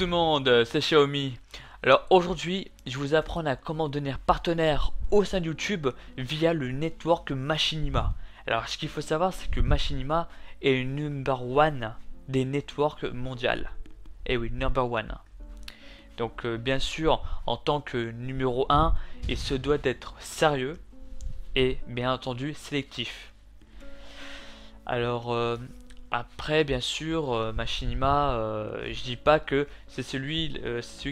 tout le monde, c'est Xiaomi. Alors aujourd'hui, je vais vous apprendre à comment devenir partenaire au sein de YouTube via le network Machinima. Alors ce qu'il faut savoir, c'est que Machinima est le number one des networks mondiales. Et oui, number one. Donc bien sûr, en tant que numéro un, il se doit d'être sérieux et bien entendu sélectif. Alors après, bien sûr, Machinima, je dis pas que c'est celui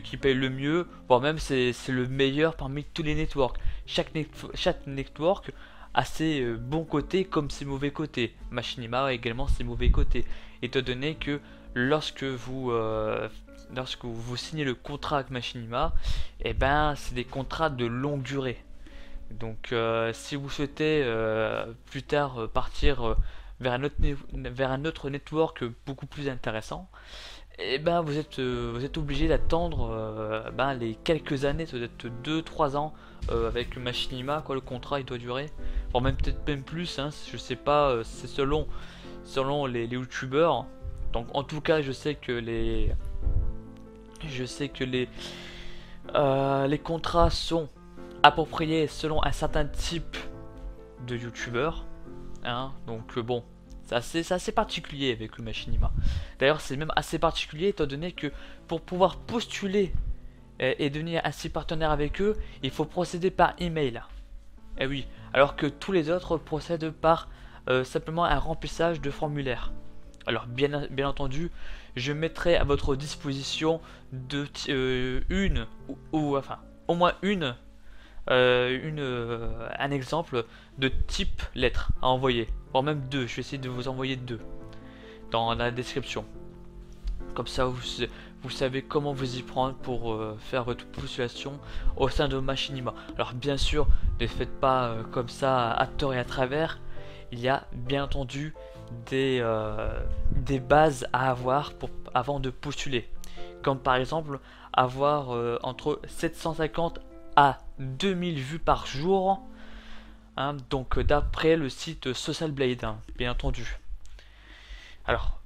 qui paye le mieux, voire même c'est le meilleur parmi tous les networks. Chaque network a ses bons côtés comme ses mauvais côtés. Machinima a également ses mauvais côtés. Étant donné que lorsque vous signez le contrat avec Machinima, et ben c'est des contrats de longue durée. Donc si vous souhaitez plus tard partir vers un autre network beaucoup plus intéressant, et ben vous êtes obligé d'attendre les quelques années, peut-être 2 3 ans avec Machinima, quoi. Le contrat il doit durer, voire même peut-être même plus, hein, je sais pas, c'est selon les youtubeurs. Donc en tout cas je sais que les contrats sont appropriés selon un certain type de youtubeur, hein. Donc bon, c'est assez particulier avec le Machinima. D'ailleurs c'est même assez particulier étant donné que pour pouvoir postuler et devenir ainsi partenaire avec eux, il faut procéder par email. Et oui, alors que tous les autres procèdent par simplement un remplissage de formulaire. Alors bien entendu, je mettrai à votre disposition enfin au moins un exemple de type lettre à envoyer, voire même deux. Je vais essayer de vous envoyer deux dans la description. Comme ça, vous savez comment vous y prendre pour faire votre postulation au sein de Machinima. Alors bien sûr, ne faites pas comme ça à tort et à travers. Il y a bien entendu des bases à avoir avant de postuler. Comme par exemple avoir entre 750 à 2000 vues par jour, hein, donc d'après le site Social Blade, hein, bien entendu. Alors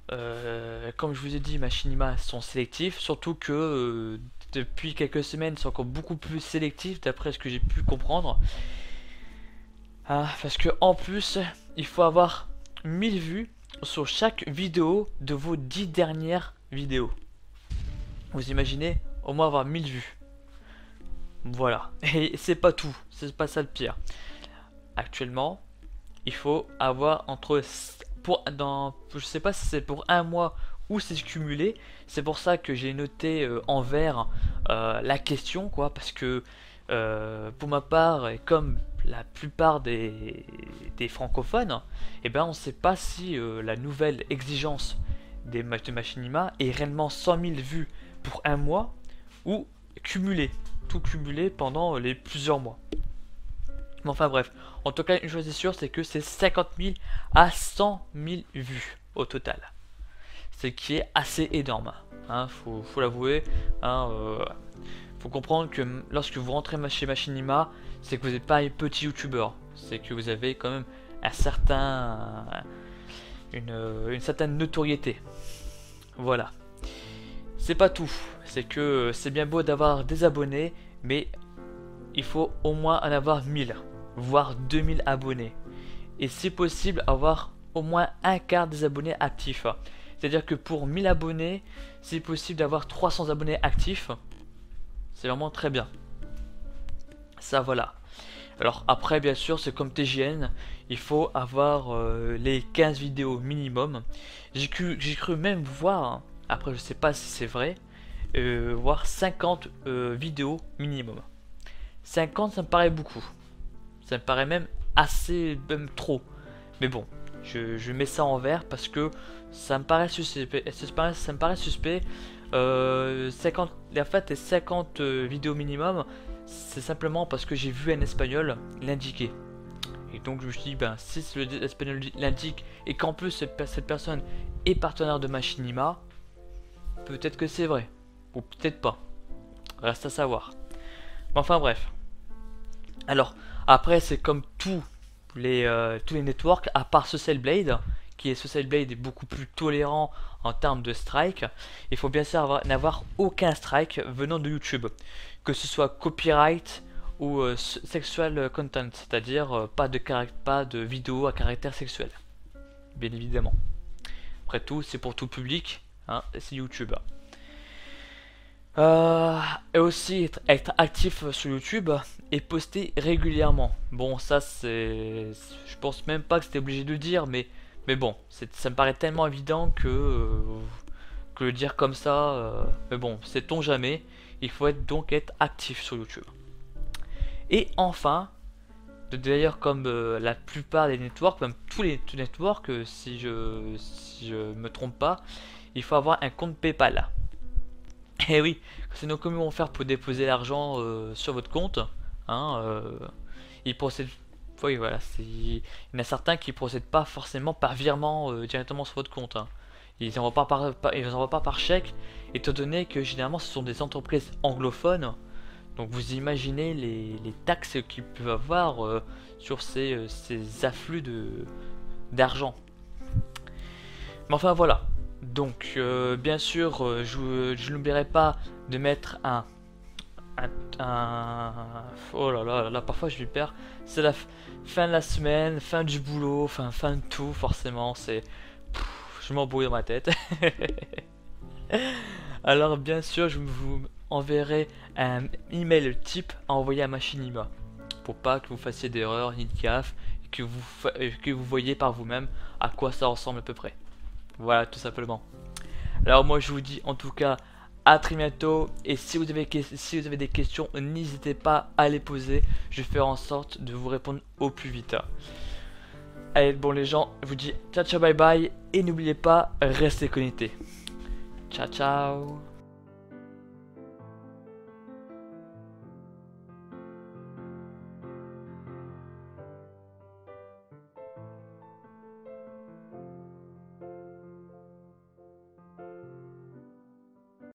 comme je vous ai dit, Machinima sont sélectifs, surtout que depuis quelques semaines c'est encore beaucoup plus sélectif d'après ce que j'ai pu comprendre, parce que en plus il faut avoir 1000 vues sur chaque vidéo de vos 10 dernières vidéos. Vous imaginez, au moins avoir 1000 vues. Voilà, et c'est pas tout, c'est pas ça le pire. Actuellement, il faut avoir je sais pas si c'est pour un mois ou c'est cumulé. C'est pour ça que j'ai noté en vert la question, quoi, parce que pour ma part, et comme la plupart des francophones, et ben on sait pas si la nouvelle exigence de Machinima est réellement 100 000 vues pour un mois ou cumulé, tout cumulé pendant les plusieurs mois. Mais enfin bref, en tout cas une chose est sûre, c'est que c'est 50 000 à 100 000 vues au total, ce qui est assez énorme, hein, faut l'avouer, hein, faut comprendre que lorsque vous rentrez chez Machinima, c'est que vous n'êtes pas un petit youtubeur, c'est que vous avez quand même une certaine notoriété. Voilà. C'est pas tout, c'est que c'est bien beau d'avoir des abonnés, mais il faut au moins en avoir 1000, voire 2000 abonnés. Et si possible, avoir au moins un quart des abonnés actifs. C'est-à-dire que pour 1000 abonnés, c'est possible d'avoir 300 abonnés actifs. C'est vraiment très bien. Ça, voilà. Alors après, bien sûr, c'est comme TGN, il faut avoir les 15 vidéos minimum. J'ai cru même voir, hein, après je sais pas si c'est vrai, voir 50 vidéos minimum. 50, ça me paraît beaucoup. Ça me paraît même assez, même trop. Mais bon, je mets ça en vert parce que ça me paraît suspect. Ça me paraît suspect. 50, en fait, les 50 vidéos minimum, c'est simplement parce que j'ai vu un espagnol l'indiquer. Et donc je me suis dit, ben, si l'espagnol l'indique et qu'en plus cette personne est partenaire de Machinima, peut-être que c'est vrai. Ou peut-être pas. Reste à savoir. Mais enfin bref. Alors, après, c'est comme tous les networks, à part Social Blade, Social Blade est beaucoup plus tolérant en termes de strike, il faut bien sûr n'avoir aucun strike venant de YouTube, que ce soit copyright ou sexual content, c'est-à-dire pas de vidéo à caractère sexuel, bien évidemment. Après tout, c'est pour tout public, hein, c'est YouTube. Et aussi être actif sur YouTube et poster régulièrement. Bon, ça c'est, je pense même pas que c'était obligé de le dire, mais bon, ça me paraît tellement évident que le dire comme ça. Mais bon, sait-on jamais. Il faut donc être actif sur YouTube. Et enfin, d'ailleurs comme la plupart des networks, même tous les networks, si je me trompe pas, il faut avoir un compte PayPal. Et oui, c'est donc comment faire pour déposer l'argent sur votre compte. Hein, ils procèdent. Oui, voilà, il y en a certains qui procèdent pas forcément par virement directement sur votre compte. Hein. Ils envoient ils envoient pas par chèque, étant donné que généralement ce sont des entreprises anglophones. Donc vous imaginez les taxes qu'ils peuvent avoir sur ces afflux d'argent. Mais enfin voilà. Donc bien sûr, je n'oublierai pas de mettre oh là là, parfois je lui perds. C'est la fin de la semaine, fin du boulot, fin de tout, forcément. Je m'embrouille dans ma tête. Alors bien sûr, je vous enverrai un email type à envoyer à Machinima pour pas que vous fassiez d'erreur ni de gaffe et que vous voyez par vous-même à quoi ça ressemble à peu près. Voilà, tout simplement. Alors moi je vous dis en tout cas à très bientôt, et si vous avez des questions, n'hésitez pas à les poser, je vais faire en sorte de vous répondre au plus vite. Allez, bon les gens, je vous dis ciao ciao bye bye, et n'oubliez pas, restez connectés. Ciao ciao.